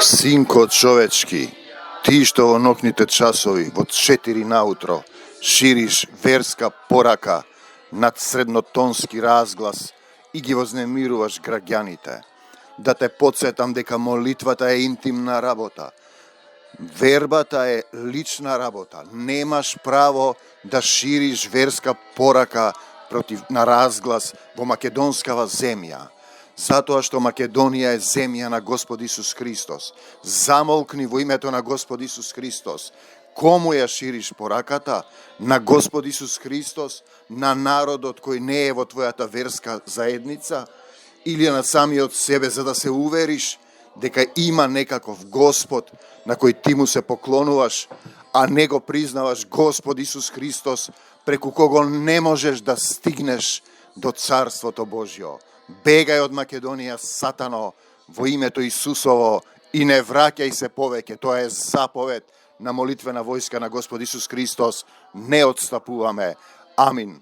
Синко човечки, ти што во ноќните часови, во 4 наутро, шириш верска порака над среднотонски разглас и ги вознемируваш граѓаните. Да те подсетам дека молитвата е интимна работа. Вербата е лична работа. Немаш право да шириш верска порака на разглас во македонскава земја. Затоа што Македонија е земја на Господ Исус Христос. Замолкни во името на Господ Исус Христос. Кому ја шириш пораката? На Господ Исус Христос, на народот кој не е во твојата верска заедница, или на самиот себе, за да се увериш дека има некаков Господ на кој ти му се поклонуваш, а не го признаваш Господ Исус Христос, преку кого не можеш да стигнеш до Царството Божјо. Бегај од Македонија, сатано, во името Исусово и не враќај се повеќе. Тоа е заповед на молитвена војска на Господ Исус Христос. Не отстапуваме. Амин.